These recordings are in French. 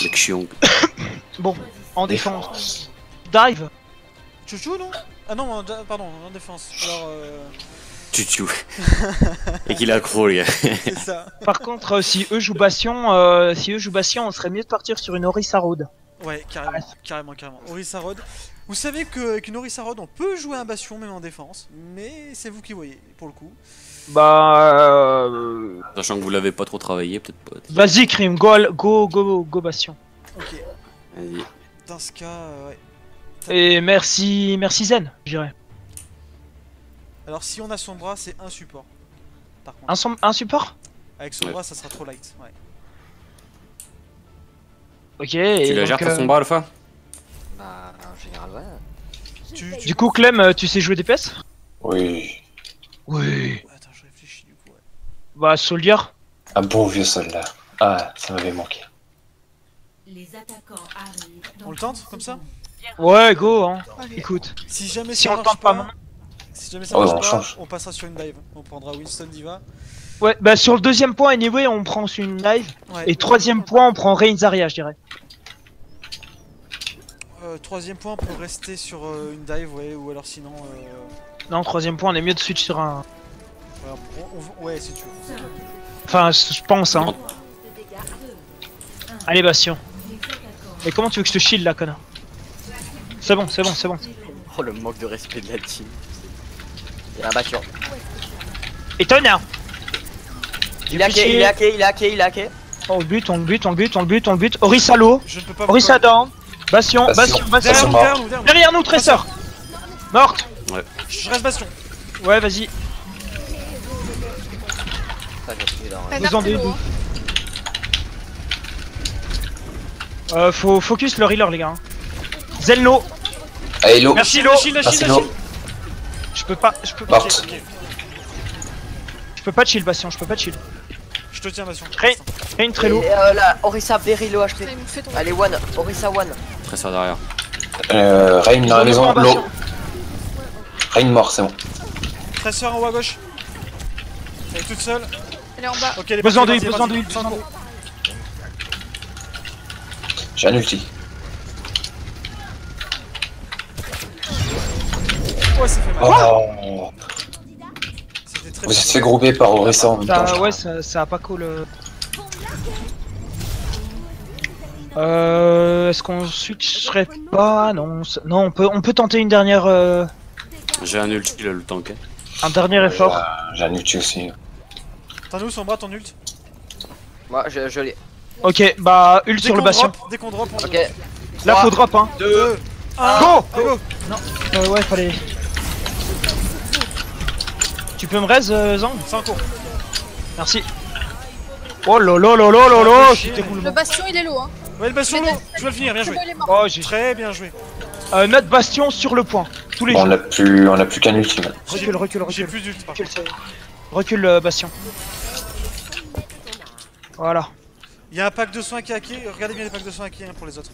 Le chiong. Bon, en défense. Dive. Chouchou non? Ah non, pardon, en défense. Alors Tutu. Et qu'il est accro, les gars. c'est ça. Par contre, si eux jouent Bastion, on serait mieux de partir sur une Orisa Road. Ouais, carrément. Orisa Road. Vous savez qu'avec une Orisa Road, on peut jouer un Bastion même en défense, mais c'est vous qui voyez, pour le coup. Bah... Sachant que vous l'avez pas trop travaillé, peut-être pas. Vas-y, Crime, go Bastion. Ok, Vas-y. dans ce cas, ouais. Et merci Zen, je dirais. Alors si on a Sombra, c'est un support. Par contre. Un support? Avec Sombra, ça sera trop light. Ouais. Ok, Tu la gères ta Sombra, Alpha? Bah, en général, ouais. Du coup, Clem, tu sais jouer DPS? Oui. Oui. Attends, je réfléchis du coup. Ouais. Bah, Soldier. Un bon vieux soldat. Ah, ça m'avait manqué. Les attaquants arrivent. On le tente comme ça? Ouais, go, hein. Allez. Écoute. Si jamais Si ça on marche tente pas pas, maintenant. si jamais ça Ouais, marche on pas, change. on passera sur une dive. On prendra Winston Diva. Ouais, bah sur le deuxième point, anyway, on prend sur une dive. Ouais. Et troisième point, on prend Reigns Zarya, je dirais. Troisième point, on peut rester sur une dive, ouais, ou alors sinon. Non, troisième point, on est mieux de switch sur un... Ouais, si tu veux. Enfin, je pense, hein. Allez, Bastion. Mais comment tu veux que je te shield là, connard? C'est bon. Oh, le manque de respect de la team. Il y a un Bastion. Étonnant. Il est hacké. On le bute. Orisa low. Je ne peux pas. Orisa down. Bastion. Derrière nous, derrière nous, derrière nous. Derrière nous, Tressor. Morte. Ouais. Je reste Bastion. Ouais, vas-y. Ça, j'ai pris dans... Vous en dites. Faut focus le healer, les gars. Zelno. Allez, Lo. Merci, La Lo. shield. Je peux pas. Morte. Je peux pas chill, Bastion. Je peux pas chill. Je te tiens, Bastion. Rain très low. Et là, Orisa very low HP. Allez, fais ton... Allez, one. Orisa one. Très ça derrière. Rain dans la maison. Bastion. Lo. Rain mort, c'est bon. Tresseur en haut à gauche. Elle est toute seule. Elle est en bas. Ok, elle est Besoin partie, d'huile, vas-y, besoin vas-y, d'huile. sans trop. J'ai un ulti. Ouais, ça fait mal. Oh. C'était très Vous bien. êtes fait grouper par Orisa en même temps. je Ouais, crois. ça a pas cool. Est-ce qu'on switcherait pas? Non, non, on peut tenter une dernière, J'ai un ulti, le tank. un dernier effort. J'ai un ulti aussi. T'en as où Sombra, ton ult? Moi, je l'ai. Ok, bah ult sur le Bastion. Dès qu'on drop, on... Ok. Là, faut drop, hein. 2, 1, Go. go. Ouais, fallait. Tu peux me raise, Zang? C'est en cours. Merci. Oh lolo, c'était cool. Le Bastion, il est low, hein. Ouais, le Bastion, je vais le finir, bien joué. Il est mort. Oh, j'ai. Très bien joué. Notre Bastion sur le point. Tous les Bon, jours. on a plus qu'un ulti maintenant. Recule. J'ai plus d'ult par contre. Recule, Bastion. Voilà. Il y a un pack de soins qui est hacké. Regardez bien les packs de soins hackés hein, pour les autres.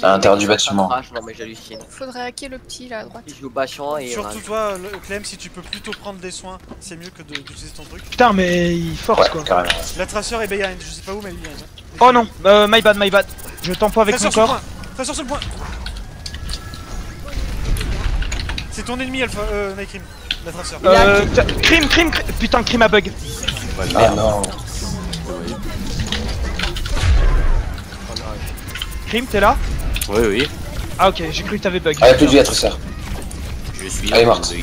À l'intérieur du bâtiment. Non, mais j'hallucine. Faudrait hacker le petit là à droite. Il joue Bastion et... Surtout toi, Clem, si tu peux plutôt prendre des soins, c'est mieux que d'utiliser ton truc. Putain, mais il force Ouais, quoi. carrément. La traceur est behind, je sais pas où, mais elle est behind. Oh non, my bad. Je tempo avec mon Traceur sur le corps. point. Traceur sur le point. C'est ton ennemi, Alpha, Nightcrim, la traceur. Crime. Putain, crime à bug. Ah non. Crime, t'es là? Oui. Ah, ok, j'ai cru que t'avais bug. Ah, y'a plus de vie à Tresseur. Je suis. Elle est morte.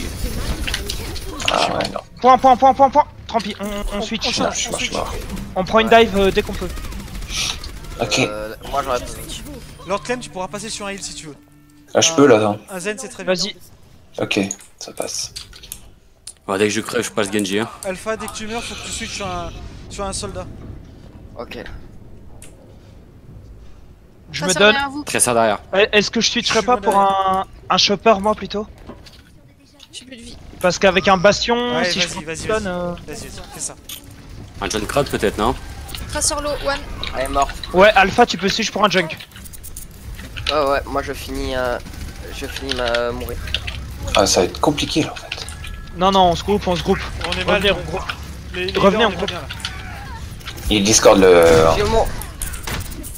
Ah ouais, non. Point. Tant pis, on switch. change. Je suis mort. On prend une dive dès qu'on peut. Ok. Moi, j'aurais pas switch. Lord Clem, tu pourras passer sur un heal si tu veux. Ah, je peux là, non. Un Zen, c'est très bien. Vas-y. Ok, ça passe. Ouais, dès que je crève, je passe Genji. Hein. Alpha, dès que tu meurs, faut que tu switches sur un soldat. Ok. Je Ça me sert donne. rien à vous. Très ça derrière. Est-ce que je switcherais pas pour un chopper moi plutôt? J'ai plus de vie. Parce qu'avec un bastion, Ouais, si je vas-y, prends vas-y, stun, Vas-y, fais ça. Un John Crowd peut-être, non? Traceur low, one. Elle est morte. Ouais, Alpha, tu peux switch pour un junk. Ouais, moi je finis ma mourir. Ah, ça va être compliqué là en fait. Non, on se groupe. On est mal. Revenez, Les Revenez, gars, on est pas bien, là. Il Discord le. J'ai mon...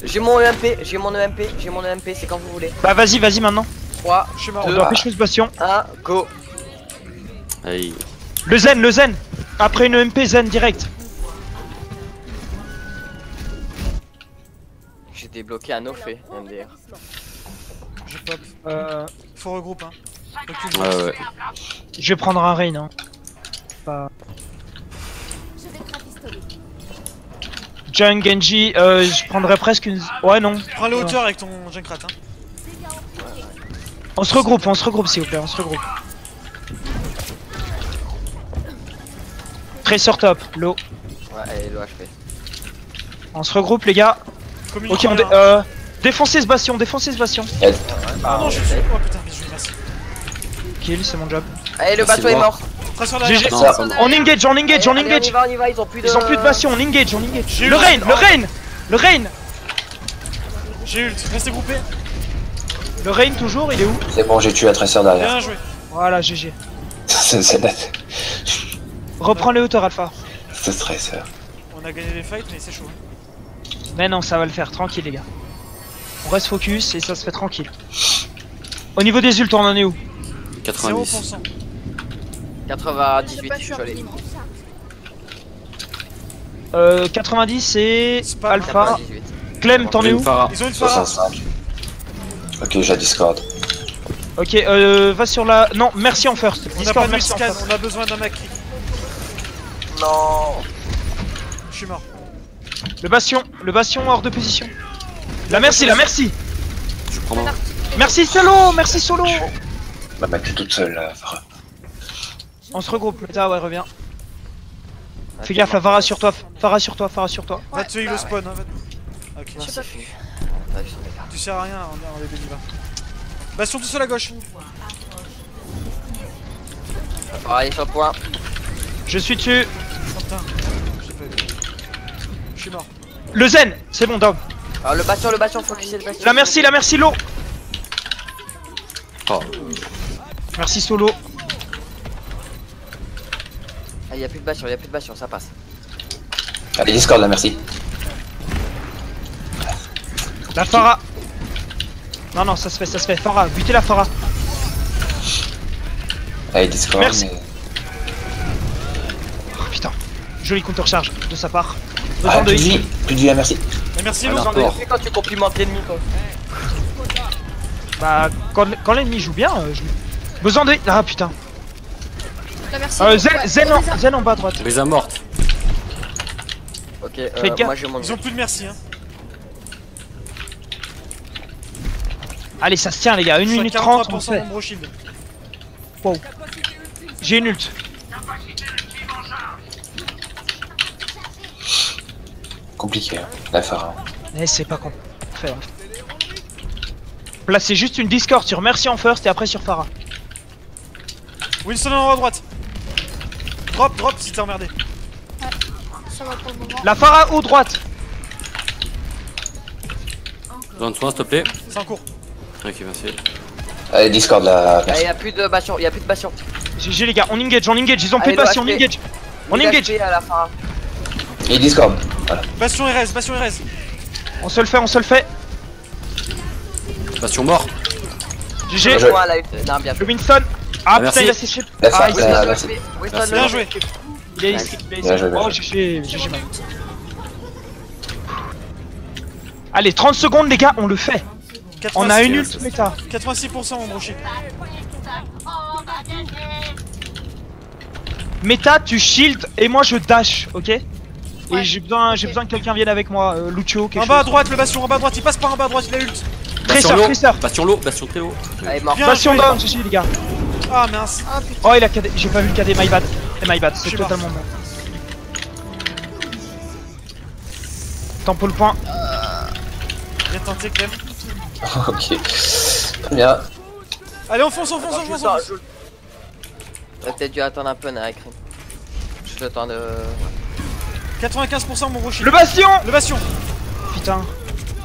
J'ai mon EMP, j'ai mon EMP, c'est quand vous voulez. Bah vas-y, vas-y maintenant. 3, Je suis mort. On doit pécho ce bastion. 1, go. Allez. Le zen, le zen. Après une MP, zen direct. J'ai débloqué un offet, MDR. Je pop. Faut regrouper hein. Recule. Ouais, ouais. Je vais prendre un rain. Hein. Pas... Jung, Genji, je prendrais presque une... Ouais non. Prends la hauteur avec ton Junkrat hein. On se regroupe s'il vous plaît, on se regroupe. Tracer top, low. Ouais, allez, le HP. On se regroupe les gars. Ok, on défoncez ce bastion, défoncez ce bastion. Ah non, je suis. Oh putain, mais je merci. Kill, c'est mon job. Allez, le bateau est mort. Très sur GG. derrière. Non, ça va. On engage, on engage, on Allez, engage. on y va, ils ont plus de... Ils ont plus de bastion, on engage, on engage. J'ai Le eu- rain, le rain, le rain. J'ai ult, restez groupés. Le rain toujours, il est où? C'est bon, j'ai tué la Tracer derrière. Bien joué. Voilà, GG. C'est net. Reprends les hauteurs Alpha. C'est Tracer. On a gagné les fights, mais c'est chaud. Mais non, ça va le faire, tranquille les gars. On reste focus et ça se fait tranquille. Au niveau des ults, on en est où? 90. 0%. 98, je suis allé. 90 et C'est pas Alpha. 98. Clem, t'en es où? Farah. Ils ont une Pharah. 65. Ok, j'ai Discord. Ok, va sur la... Non, merci en first. On a pas Discord, de merci en scan, first. on a besoin d'un Macri. Non. Je suis mort. Le bastion hors de position. La merci, la merci. Je prends un. Merci solo, merci solo. Bah, t'es toute seule là, Farah. On se regroupe, Meta, ouais, reviens. Fais gaffe, la Farah sur toi, Farah sur toi, Farah sur toi. Va te heal au spawn, hein, va. Ok. Non, c'est fini. Tu sers à rien, on est béni va. Bastion tout seul à gauche. Allez, sur le point. Je suis dessus. Oh putain. J'ai pas vu. Je suis mort. Le zen, c'est bon, down. Alors, le bastion, focusez le bastion. La merci, Lo. Oh. Merci solo. Ah, y'a plus de bastion, ça passe. Allez, Discord là, merci. La Farah. Non, ça se fait. Farah, butez la Farah. Allez, Discord, Merci. mais... Oh, putain. Joli counter-charge de sa part. Besoin Ah, de plus de vie, là, merci. Et merci Ah, Lou. non. Besoin de quand tu complimentes l'ennemi, quoi. Bah, quand l'ennemi joue bien, je... Besoin de... Ah, putain. La merci. Zen en bas à droite. Les a mortes. Ok, Fais gaffe. moi je monte. Ils ont plus de merci hein. Allez, ça se tient, les gars. 1 Je suis à minute 30, on 43% fait. mon shield. Wow. J'ai une ult. Compliqué, hein, la Farah. Eh, c'est pas con. Fait, hein. Placez juste une Discord sur Merci en first et après sur Farah. Winston en haut à droite. Drop si t'es emmerdé. Ça va pour le moment. La Farah haut droite. Besoin de soin, s'il te plaît. C'est en cours. Ok, merci. Allez, Discord là, Ah, merci. y'a plus de bastion, GG les gars, on engage, ils ont plus Allez, de bastion, on le HP. engage. On Il a engage. acheté à la fin. Et Discord, voilà. Bastion RS. On se le fait. Bastion mort. GG. Bien joué. Point, là, non, bien Le fait. Winston. Ah Merci. putain, il a séché. La Ah, Farah, il a merci. Winston, Merci. Bien joué. il a esquive. Bien joué, bien Oh, joué. GG, man. Allez, 30 secondes les gars, on le fait. On a une ult méta. 86% mon shield. Méta, tu shield et moi je dash, ok? Et j'ai besoin que quelqu'un vienne avec moi, Lucio, quelque En bas à chose. droite, le bastion en bas à droite, il passe par en bas à droite, il a ult. Bastion Tracer. low. Bastion low. Bastion très haut. Allez, mort. Bien Bastion joué. down, GG les gars. Ah mince. Ah putain. Oh, il a KD, j'ai pas vu le KD, my bad. Je C'est suis totalement bon. Temps pour le point. Bien tenté Clem. Ok. Très bien. Allez on fonce. T'aurais peut-être dû attendre un peu, Narik. Juste le temps de... 95% mon gros shield. Le bastion. Le bastion. Putain.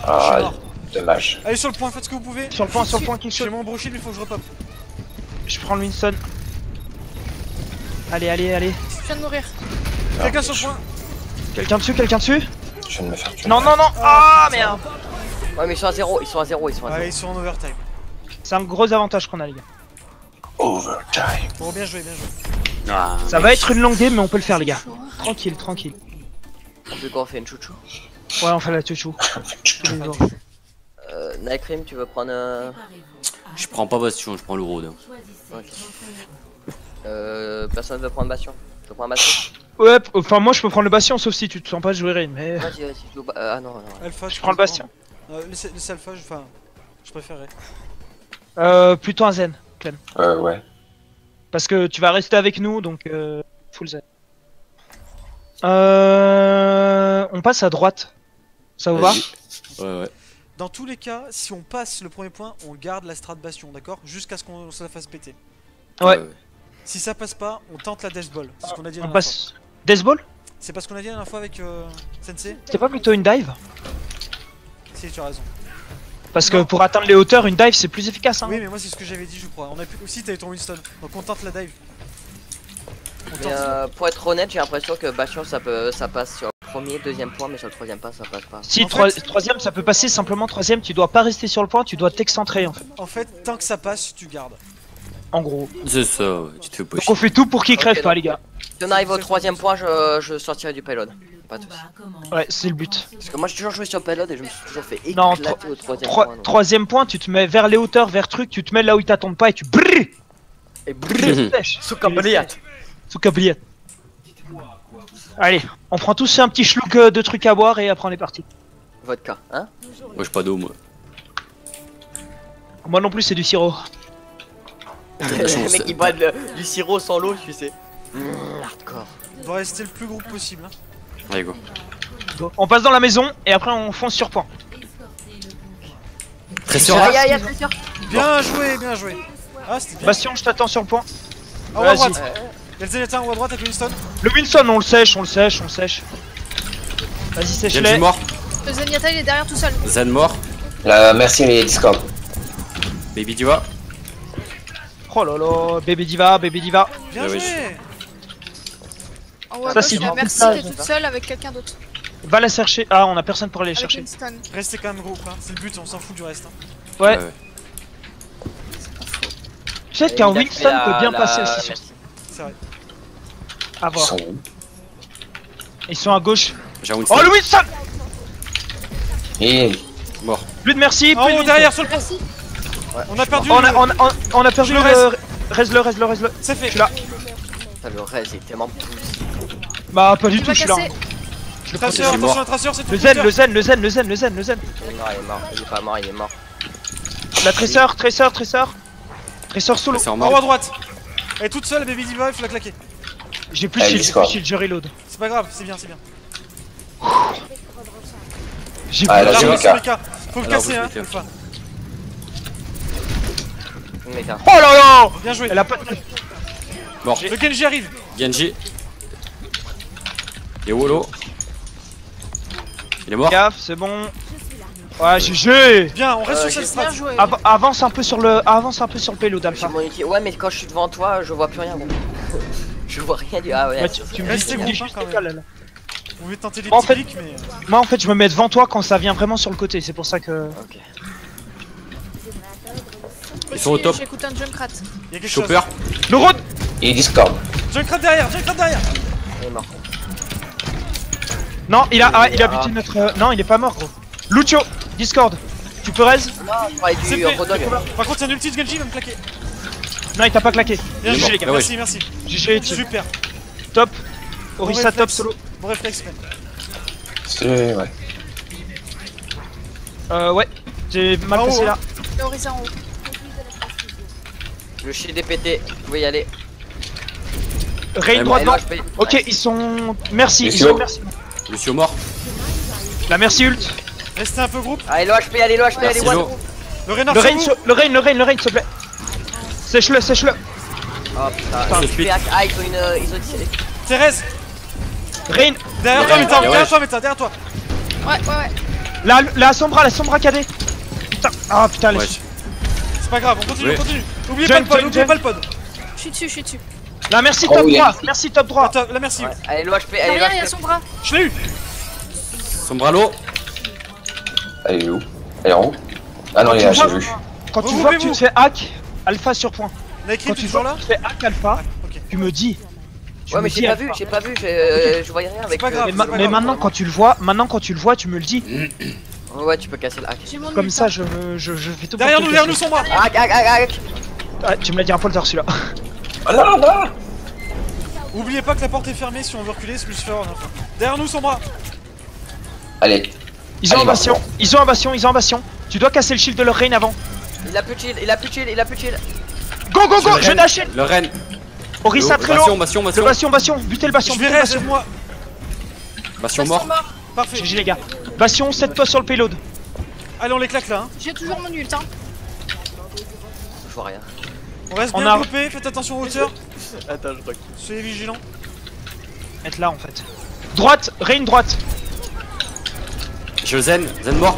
Ah, mort. dommage. Allez sur le point, faites ce que vous pouvez. Sur le point, quelque J'ai chose. mon gros shield, il faut que je repop. Je prends le Winston. Allez. Je viens de mourir. Quelqu'un sur le point. Quelqu'un dessus Je viens de me faire tuer. Non. Ah merde. Ouais, mais ils sont à 0, ils sont à 0, ils sont à 0. Ouais, ils sont en overtime. C'est un gros avantage qu'on a, les gars. Overtime. Bon, bien joué, bien joué. Ah, Ça va être une longue game, mais on peut le faire, les gars. Tranquille, tranquille. On peut qu'on fait une chouchou. Ouais, on fait la chouchou. Tous les jours. Nightcream, tu veux prendre je prends pas Bastion, je prends le road. Ok. Personne veut prendre Bastion. Je prends Bastion. Ouais, enfin, moi je peux prendre le Bastion, sauf si tu te sens pas jouer Rain, mais. Vas-y, vas-y, joue ah non, non. Alpha, Je prends le Bastion. Laisse Alpha, enfin, je préférerais. Plutôt un Zen, Clem. Ouais. Parce que tu vas rester avec nous, donc full Zen. On passe à droite. Ça vous va? Ouais. Dans tous les cas, si on passe le premier point, on garde la strat Bastion, d'accord? Jusqu'à ce qu'on se la fasse péter. Ouais. Si ça passe pas, on tente la Death Ball. C'est ce qu'on a dit la On dernière fois. passe. Death Ball? C'est pas ce qu'on a dit la dernière fois avec Sensei? C'était pas plutôt une dive? Si, tu as raison. Parce que pour atteindre les hauteurs, une dive c'est plus efficace. Hein. Oui, mais moi c'est ce que j'avais dit, je crois. On a pu aussi, t'avais ton Winston. Donc on tente la dive. On Mais tente. pour être honnête, j'ai l'impression que Bastion ça passe sur le premier, deuxième point, mais sur le troisième pas, ça passe pas. Si, En fait- troisième ça peut passer, simplement troisième, tu dois pas rester sur le point, tu dois t'excentrer en fait. En fait, tant que ça passe, tu gardes. En gros. C'est ça, ouais, tu te fais pas Donc on chier. fait tout pour qu'il crève Ok, pas, donc. les gars. Si on arrive au troisième point, je sortirai du payload. Pas de soucis. Ouais, c'est le but. Parce que moi j'ai toujours joué sur payload et je me suis toujours fait Non, éclater au troisième point. donc. Troisième point, tu te mets vers les hauteurs, vers truc, tu te mets là où ils t'attendent pas et tu brrrr. Et brrr, Sèche. sous cabriate. Sous cabriette. Allez, on prend tous un petit schlouk de trucs à boire et après on est parti. Vodka, hein? Moi j'ai pas d'eau, moi. Moi non plus, c'est du sirop. Le mec il boit du sirop sans l'eau, tu sais. Hardcore. On doit rester le plus groupe possible. Hein. Allez, go. On passe dans la maison et après on fonce sur point. Très sûr. Aïe, très sûr. Bien joué, bien joué. Ah, c'était bien. Bastion, je t'attends sur le point. En haut à Vas-y. droite. Y'a le Zenyatta en haut à droite avec Winston. Le Winston, on le sèche, on le sèche, on le sèche. Vas-y, Genji sèche-les. mort. Le Zenyatta il est derrière tout seul. Zen mort. La merci les Discord. Baby Diva. Oh là là, bébé diva, bébé diva. Bien Ah oui, joué. En haut à Ça, gauche, c'est il y a du Merci montage, qui est toute seule avec quelqu'un d'autre. Va la chercher. Ah, on a personne pour aller Avec chercher. Winston. Restez quand même groupe, hein. C'est le but, on s'en fout du reste. Hein. Ouais. Tu sais qu'un Il a fait Winston peut bien la- passer aussi sur. merci. C'est vrai. À Ils voir. sont où? Ils sont à gauche. J'ai un Winston. Oh, le Winston! Et Mort. Plus de merci, En plus de haut, Winston. derrière, sur le pont. Merci. On a perdu. On a perdu Je le le. Reste-le. C'est fait. Je suis là. Putain, le reste est tellement poussé. Bah, pas du Tu tout, vas je suis là. casser. Je le Traceur, protège. attention à la traceur, c'est tout. Le zen, le zen, le zen, le zen, le zen, le zen. Il est mort, il est mort. Il est mort. La tresseur. Tresseur solo. C'est en En mort. haut à droite. Elle est toute seule, Baby Diva, il faut la claquer. J'ai plus Allez, de Discord. shield, je reload. C'est pas grave, c'est bien, c'est bien. J'ai Ah, plus là, Là, c'est on le est sur cas. les cas. Faut le Alors, casser, vous hein. mettez. Alpha. Mec, hein. Oh là là. Bien joué. Elle a pas de. Mort. Le Genji arrive. Genji. Et Wolo. Il est mort. Gaffe, c'est bon. Ouais, GG. Bien, on reste sur j'ai cette strat. Bien joué. Avance un peu sur le payload J'ai Alpha. mon ulti. Ouais, mais quand je suis devant toi, je vois plus rien. Bon. Je vois rien du. Ah ouais. Ouais, tu me dis, Restez tu me dis groupe, juste hein, quand décale, même. là. On veut tenter des En petits fait- clics, mais. Moi en fait je me mets devant toi quand ça vient vraiment sur le côté, c'est pour ça que. Ok. Ils sont au top. J'écoute un Junkrat. Il y a quelque chose. Chopper. Le road. et Discord. Junkrat derrière, Junkrat derrière. Il est mort. Non, il a buté notre. Non, il est pas mort gros. Lucio, Discord. Tu peux raise? Non, je parlais C'est du fait. Rodog. Par contre, il y a un ulti de Genji, il va me claquer. Non, il t'a pas claqué. Bien Il est joué, mort. les gars. Ah ouais. Merci, merci. GG, Super. top. Bon Orisa top réflexe. solo. Bon réflexe, man. C'est ouais. Ouais, j'ai mal En haut, passé hein. là. Le Orisa en haut. Le shield est pété. Vous pouvez y aller. Raid Ouais, droit Allez, devant. là, je peux- Ok, ils sont. Merci, ils Lucio. sont merci. Lucio mort. La merci ult. Restez un peu groupe. Allez, le HP, allez, le HP, allez, Merci one. Jo. Le Reynard Le sur rain, vous. le rain, s'il te plaît. Sèche-le. Oh putain, Putain, je speed. fais hack. Ah, ils ont dit. Thérèse. Rain, Derrière toi, Ouais, Meta. ouais. Derrière toi, Meta. Derrière toi. Ouais. la sombra KD. Putain, ah putain, les. Ouais. C'est pas grave, on continue, Oui. on continue. Oubliez Jump, pas le pod, jump, oubliez jump. pas le pod. Je suis dessus. La merci Oh, top oui, droit, merci. merci top droit. Attends, là, merci. Ouais. Allez, le HP, allez, le Derrière, il y a HP. son bras. Je l'ai eu. Sombralo. Elle est où? Elle est en haut? Ah non, il est là, j'ai vu. Quand tu vois que tu te fais hack, alpha sur point. La équipe Quand est tu toujours vois là? que tu te fais hack alpha, Ok. tu me dis. Tu Ouais, me mais dis j'ai pas alpha. vu, je voyais rien avec. pas grave. Mais, mais maintenant quand tu le vois, tu me le dis. Ouais, tu peux casser le hack. J'ai mon Comme ult, ça, hein. je fais tout. Derrière pour nous, te derrière nous, casser. sont moi. Hack, hack, hack, hack. Ouais, tu me l'as dit un polter celui-là. Ah non, non. Oubliez pas que la porte est fermée si on veut reculer, c'est Lucifer en info. Derrière nous, sont moi. Allez. Ils ont Allez, un bastion, Marco. ils ont un bastion, ils ont un bastion. Tu dois casser le shield de leur reign avant. Il a plus de shield, il a plus de shield, il a plus de shield. Go go go, je dash. Le Ren. Orisa très Bastion, low. bastion, Le bastion. bastion, butez le bastion, Je butez vais le rester bastion. moi. Bastion mort. Parfait. GG les gars. Bastion, 7 sur le payload. Allez, on les claque là. Hein. J'ai toujours mon ult, hein. Je vois rien. On reste On bien a- groupés, faites attention aux hauteurs. Attends, je crois que. Soyez vigilants. Être là en fait. Droite, reign droite. Je zen mort.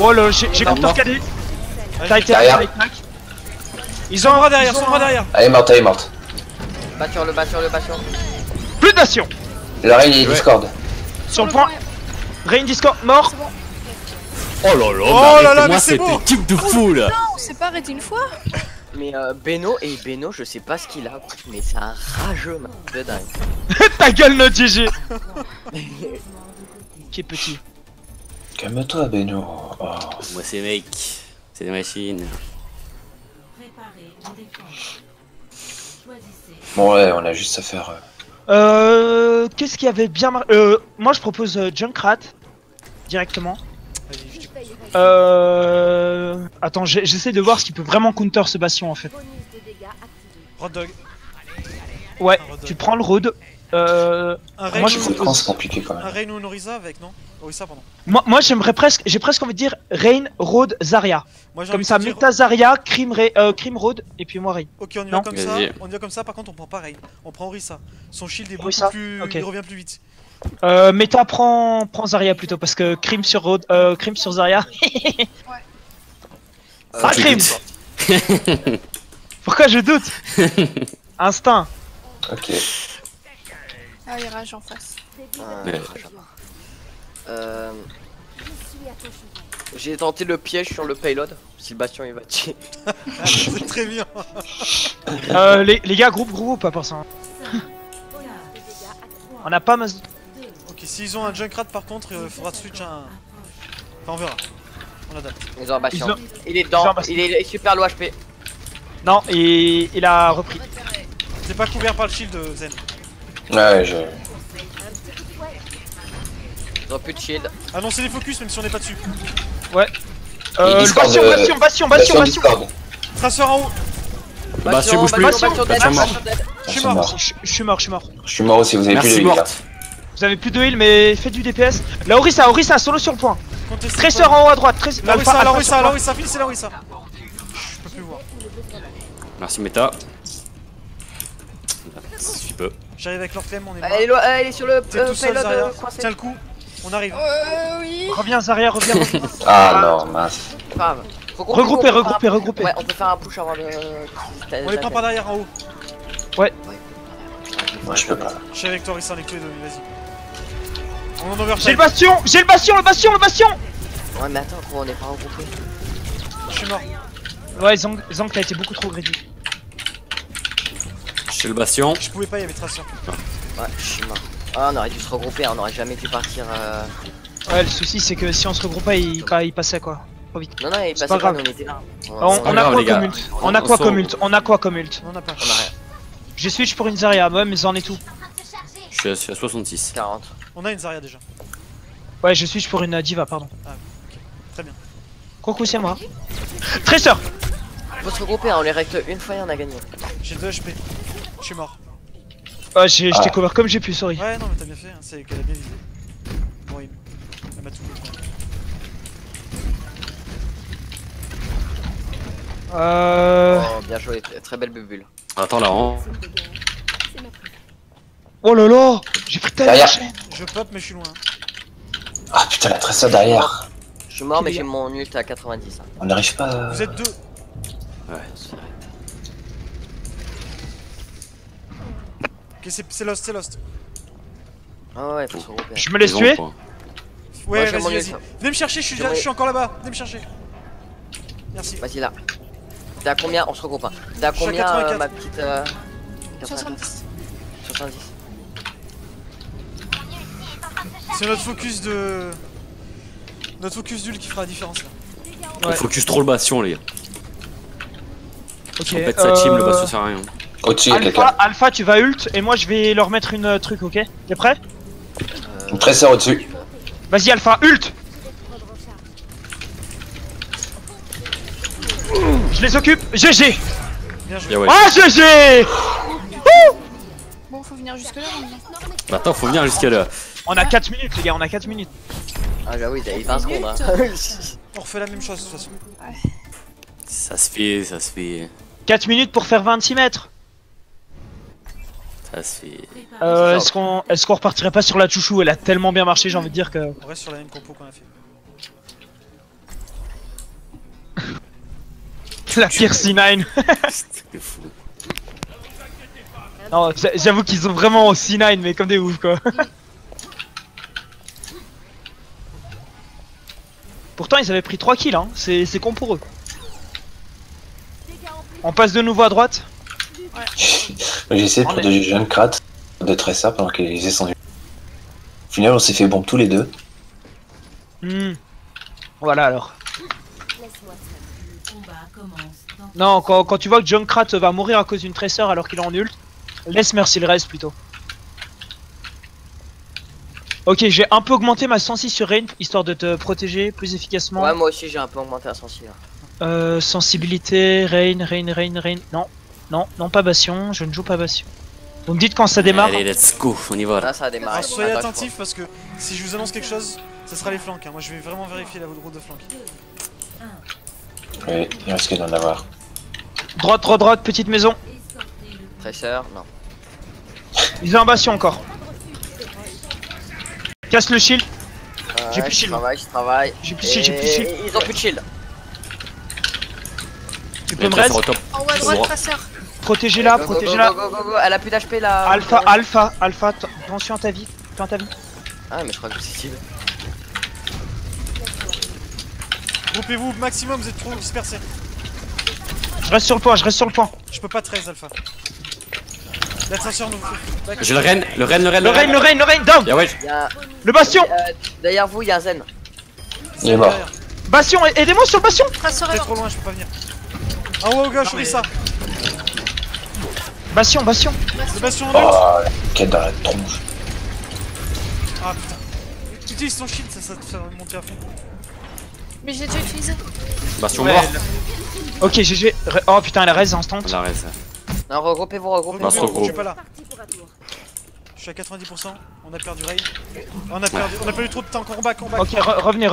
Oh là, j'ai Non, compté mort. KD. T'as été Derrière. avec Mac. Ils Sont ont moi derrière, ils ont sont moi un- derrière. Elle est morte, elle est morte. Bastion, le bastion, le bastion. Plus de bastion. Le Rain il est Ouais. Discord. Sur le point. Reign Discord mort. C'est bon. Oh là là, Oh là là, mais moi c'est cette beau. équipe de fou là. Non, on s'est pas arrêté une fois. Mais Beno, je sais pas ce qu'il a, mais c'est un rageux, man. De dingue. Ta gueule notre GG. Qui est petit. Calme-toi, Beno. Oh. Moi c'est mec. C'est des machines. Préparez en défense. Choisissez. Bon, ouais, on a juste à faire. Qu'est-ce qui avait bien marqué moi je propose Junkrat directement. Vas-y, je t'écoute. Attends, j'essaie de voir ce qui peut vraiment counter ce bastion en fait. Road Dog. Ouais, Un Road tu Dog. prends le road. Un Rain moi, je ou- Je comprends, c'est compliqué quand un même. Rain ou une Orisa avec, non? Orisa, pardon. Moi j'aimerais presque, j'ai presque envie de dire Rain, Road, Zarya. Moi j'ai Comme envie ça, de dire- Meta Zarya, Crime Road et puis moi Rain. Ok, on y Non. va comme ça. Vas-y. On y va comme ça. Par contre, on prend pas Rain. On prend Orisa. Son shield est beaucoup Orisa, plus. ok. Il revient plus vite. Meta prend Zarya plutôt parce que Crime sur Road, Crime sur Zarya. Ah tu Crime. doutes. Pourquoi je doute? Instinct. Ok. Ah, il rage en face. Ouais. J'ai tenté le piège sur le payload. Si le bastion il va tuer. C'est très bien. Les gars, groupe, pas pour ça. On a pas masse. Ok, s'ils ont un Junkrat par contre, il faudra switch un. Enfin, on verra. On adapte. Ils ont un bastion. Ils ont- Il est ils ont dedans, un bastion. il est super low HP. Non, et il a repris. T'es pas couvert par le shield, Zen. Ouais, je. Ils ont plus de shield. Annoncez les focus même si on n'est pas dessus. Le Discord, bastion. Discord. Traceur en haut. Bastion bouge plus. bastion, dead, bastion mort. bastion dead. Je suis Ils sont mort. morts. Je suis mort. Je suis mort aussi, vous avez plus Merci de heal, là. morte. Vous avez plus de heal, mais faites du DPS. La Orisa, solo sur le point. Contestez Tresseur pas. en haut à droite. La Orisa, Alpha la Orisa, sur la point. Orisa, finissez la Orisa. Je peux plus voir. Merci méta. Ça suffit peu. J'arrive avec leur flemme, on est Elle est, mort. elle est sur le T'es tout seul, payload Zarya. coincé. Tiens le coup. On arrive. Oui. Reviens, Zarya, reviens. Ah non, mince. Grave. Faut qu'on Regroupez, on peut faire un- regroupez. Ouais, on peut faire un push avant le. On les prend par derrière en haut. Moi, je peux pas. Je suis avec toi, Orisa, avec toi et Domi, vas-y. On en J'ai le overtime. bastion. Le bastion. Ouais, mais attends, on est pas regroupés. Je suis mort. Ouais, Zang, t'as été beaucoup trop greedy. Chez le bastion. Je pouvais pas, il y avait traceur. Ouais, je suis mort. Ah, on aurait dû se regrouper, on aurait jamais dû partir. Ouais, le souci c'est que si on se regroupe pas, il passait quoi. Trop vite. Non, non, il C'est passait pas pas, grave. mais on était là. On pas a grave, quoi les gars. comme ult On a quoi comme ult On a quoi comme ult On en a pas. On a rien. J'ai switch pour une Zarya, ouais, mais c'en est tout. Je suis à 66. 40. On a une Zarya déjà. Ouais, je switch pour une Diva, pardon. Très bien. Coucou, c'est moi. Tresseur. Faut se regrouper, hein, on les règle une fois et on a gagné. J'ai 2 HP. Je suis mort. Ouais, je t'ai cover comme j'ai pu, sorry. Ouais, non, mais t'as bien fait, hein, c'est qu'elle a bien visé. Bon, elle m'a tout mis. Oh, bien joué, très belle bubule. Attends là, hein. Oh là là. J'ai pris tellement Derrière. cher. Je pop, mais je suis loin. Ah putain, la tresseur derrière. Je suis mort, mais j'ai mon ult à 90. Hein. On n'arrive pas à... Vous êtes 2. Ouais. Ok, c'est lost, c'est lost. Ah ouais, faut se regrouper. Je me laisse Ils ont, tuer. quoi. Ouais, Moi, je vais vas-y, m'en vas-y. Venez me chercher, je suis encore là-bas. Venez me chercher. Merci. Vas-y là. T'es à combien? On se regroupe. Hein. T'es à Je suis à combien 84. ma petite 70. 70. C'est notre focus de... Notre focus d'Ul qui fera la différence là. On focus trop le bastion, les gars. Ok. Si on pète sa team, le bastion sert à rien. Au-dessus, il y a Alpha, quelqu'un. Alpha, tu vas ult et moi je vais leur mettre une truc, ok? T'es prêt? Une tresseur au-dessus. Vas-y Alpha, ult! Je les occupe, GG! Bien joué. Yeah, ouais. Ah GG! Bon, faut venir jusque là maintenant. Bah, attends, faut venir jusqu'à là. On a 4 minutes les gars, on a 4 minutes. Ah bah oui, t'as eu 20 secondes. Hein. On refait la même chose de toute façon. Ça se fait, ça se fait. 4 minutes pour faire 26 mètres. Ça se fait. Est-ce qu'on repartirait pas sur la chouchou? Elle a tellement bien marché, j'ai envie de dire que... On reste sur la même compo qu'on a fait. La pire C9. C'est fou. Non, j'avoue qu'ils ont vraiment C9 mais comme des oufs quoi. Pourtant ils avaient pris 3 kills hein, c'est con pour eux. On passe de nouveau à droite. J'ai essayé de protéger Junkrat de Tressa pendant qu'ils étaient descendus. Au final, on s'est fait bombe tous les deux. Voilà alors. Le combat commence dans Non, quand tu vois que Junkrat va mourir à cause d'une tresseur alors qu'il est en ult, laisse merci le reste plutôt. Ok, j'ai un peu augmenté ma sensi sur Rain, histoire de te protéger plus efficacement. Ouais, moi aussi j'ai un peu augmenté la sensibilité. Sensibilité, Rain. Non, pas Bastion, je ne joue pas Bastion. Vous me dites quand ça démarre. Allez, let's go, on y va là. Là, ça a démarré. Alors soyez Attends, attentifs parce que si je vous annonce quelque chose, ça sera les flancs. Hein. Moi je vais vraiment vérifier la route de flanc. Oui, il risque d'en avoir. Droite, petite maison. Tresseur, non. Ils ont un Bastion encore. Casse le shield. J'ai plus de Je shield. travaille. J'ai plus de shield, j'ai plus de shield. Et ils ont plus de shield. Tu peux me Ça raise. au top. En haut à droite, Droit. traceur. Protégez-la, Go, protégez-la. go. Elle a plus d'HP là. Alpha, attention à ta vie. Ah, mais je crois que c'est stylé. Groupez-vous au maximum, vous êtes trop dispersés. Je reste sur le point, Je peux pas 13 alpha. La traceur nous fait. J'ai le Ren, le Ren, Le Rain, down. Yeah, ouais. Il y a... Le Bastion. Derrière vous, il y a Zen. Il est mort. Derrière. Bastion, aidez-moi sur le Bastion. Traceur T'es est trop mort. loin, je peux pas venir. En haut à gauche, Non, oui ça. Bastion. Le bastion en haut. Oh, la quête dans la tronche. Ah putain. Utilise ton shield, ça te fait monter à fond. Mais j'ai déjà utilisé. Bastion Ouais, mort. Ok, GG. Oh putain, elle reste instant. On arrête ça. Non, regroupez-vous. Bah, se Je regroupe. suis pas là. Je suis à 90%. On a perdu Rain. On a perdu trop de temps. Combat. Ok, revenez.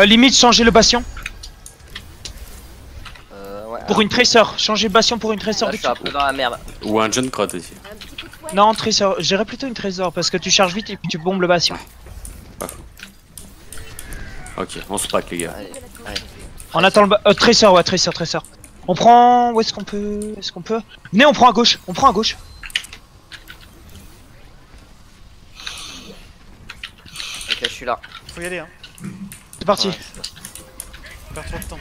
Limite, changez le Bastion Ouais. pour une tresseur. Changez Bastion pour une tresseur Là, de je suis un peu dans la merde. Ou un Junkrat aussi. Non, tresseur. J'irais plutôt une trésor parce que tu charges vite et puis tu bombes le Bastion. Ok, on se pack les gars. Allez. On attend le tresseur, ouais, tresseur. On prend... Où est-ce qu'on peut... Venez, on prend à gauche. Ok, je suis là. Faut y aller, hein. C'est parti. Ouais. On perd trop de temps.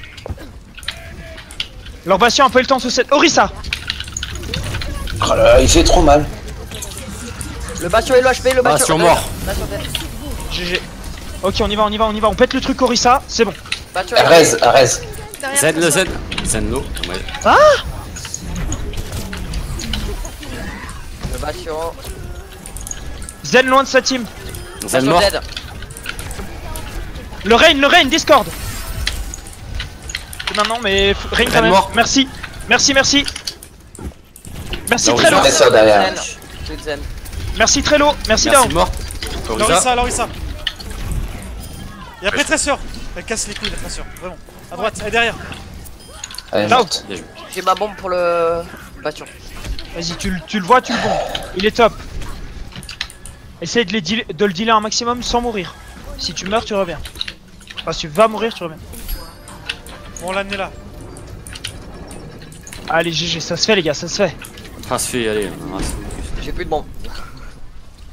Leur Bastion a pas eu le temps de se set. Orisa. Oh là là, il fait trop mal. Le bastion est low HP, le Bastion mort. Bastion dead. GG. Ok, on y va. On pète le truc Orisa. C'est bon. Bastion Arrez. Derrière, Zen, le traceur. Zen. Zen low. Ouais. Le bastion. Zen loin de sa team. Zen Bastion mort. dead. Le Rain, Discord. Maintenant, mais Rain quand Zen même. mort. Merci. Merci Là, Trello. Tresseur derrière. Zen. Zen. Merci Trello. Merci Merci Down. mort. Orisa. Lorissa. Et après tresseur. Elle casse les couilles la tresseur. Vraiment. À droite, elle est derrière. Allez, Là. morte. Bien joué. J'ai ma bombe pour le bastion. Vas-y, tu le vois, tu le bombes. Il est top. Essaye de le dealer un maximum sans mourir. Si tu meurs, tu reviens. Enfin, si tu vas mourir, tu reviens. Bon, on l'a amené là. Allez, GG, ça se fait, les gars, ça se fait. Ah, se fait, allez. on reste. J'ai plus de bombe.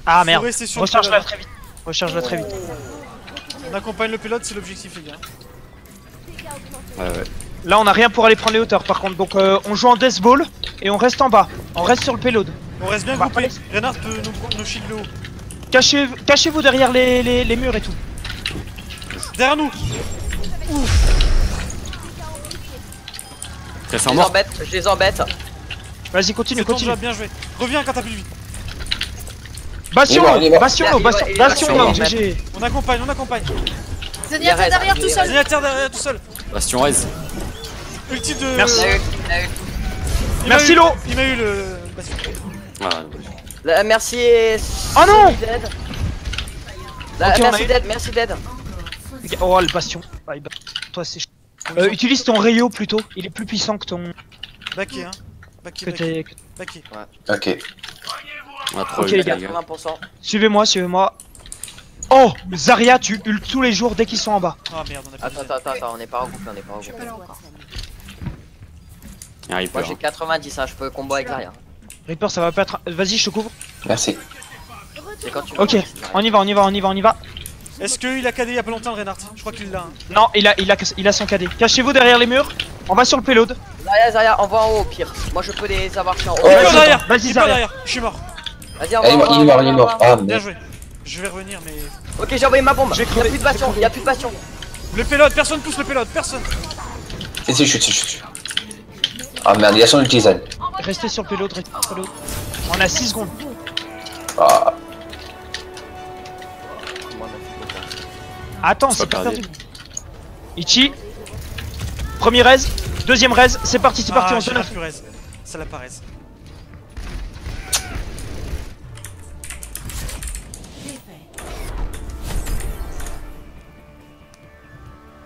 Ah Faut merde. rester sur le Recharge-la terrain. très vite. On accompagne le pilote, c'est l'objectif, les gars. Ouais. Là, on a rien pour aller prendre les hauteurs par contre. Donc, on joue en death ball et on reste en bas. On reste sur le payload. On reste bien On va groupé. pas Renard peut nous shield le haut. Cachez-vous derrière les murs et tout. Derrière nous. Très Je fort les mort. embête, je les embête. Vas-y, continue, C'est ton continue. job, bien joué. Reviens quand t'as plus de vie. Bastion, Il est mort. bastion, Il est bastion, mort, bastion, il est mort. GG. On accompagne, on accompagne. Zania, t'es derrière tout seul. Zenia, terre derrière tout seul. Bastion raise. Ulti de. Merci. Il m'a Merci, eu- Lo. Il m'a eu le. Bastion. Ah, Merci. Oh non. Dead. Ok, on a Merci eu- Dead, merci Dead. Oh, le bastion. Ah, toi, c'est utilise ton rayo plutôt. Il est plus puissant que ton. Backé, hein. Que Backé, tes- backé. Ok. On a trop Ok, eu, les gars. 80%. Suivez-moi, suivez-moi. Oh, Zarya, tu ult tous les jours dès qu'ils sont en bas. Ah merde, on a pas Attends, on n'est pas regroupé, on n'est pas Je suis regroupé. pas là encore. Il y a un Moi Reaper. j'ai 90, hein, je peux combo avec Zarya. Reaper, ça va pas être. Vas-y, je te couvre. Merci. C'est quand tu veux. Ok, on y va, on y va, on y va, on y va. Est-ce qu'il a KD il y a pas longtemps le Reinhardt? Je crois qu'il l'a. Hein. Non, il a son KD. Cachez-vous derrière les murs. On va sur le payload. Zarya, envoie en haut au pire. Moi je peux les avoir en haut. Oh, Keeper vas-y, derrière! vas-y, Keeper Zarya. derrière! Je suis mort. Vas-y, Ah, envoie. il est mort, il est mort. Ah, Bien mais. joué. Je vais revenir, mais. Ok, j'ai envoyé ma bombe. J'ai Y'a crevé, plus de bastion, y'a plus de bastion. Le pilote, personne pousse le pilote, personne! Si, je suis. Ah merde, il y a son ultisane. Restez sur le payload, restez sur le payload. On a 6 secondes. Ah, Attends, C'est c'est pas pas perdu. perdu. Ichi. Premier raise. Deuxième raise. C'est parti, on Ah, se j'ai la donne. puresse. Ça la paraisse.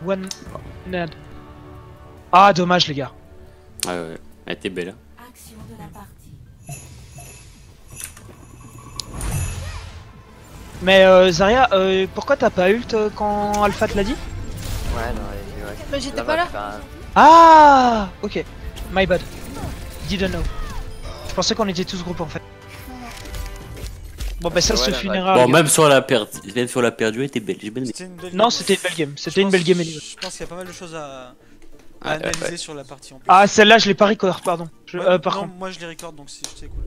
One. Ned. Ah, dommage, les gars. Ouais. Elle était belle. Action de la partie. Mais Zarya, pourquoi t'as pas ult quand Alpha te l'a dit? Ouais, non, ouais. Mais j'étais pas là. Ah, ok. My bad. Didn't know. Je pensais qu'on était tous groupés en fait. Bon bah ça Ouais, se là, finira. Bon, même sur la perte, elle était belle. J'ai bien aimé. C'était une belle Non, c'était une belle game. C'était une belle game anyway. Je pense qu'il y a pas mal de choses à Ouais, analyser ouais. sur la partie en plus. Ah, celle-là, je l'ai pas record, pardon. Ouais, Par non, contre. moi je les record donc c'est cool.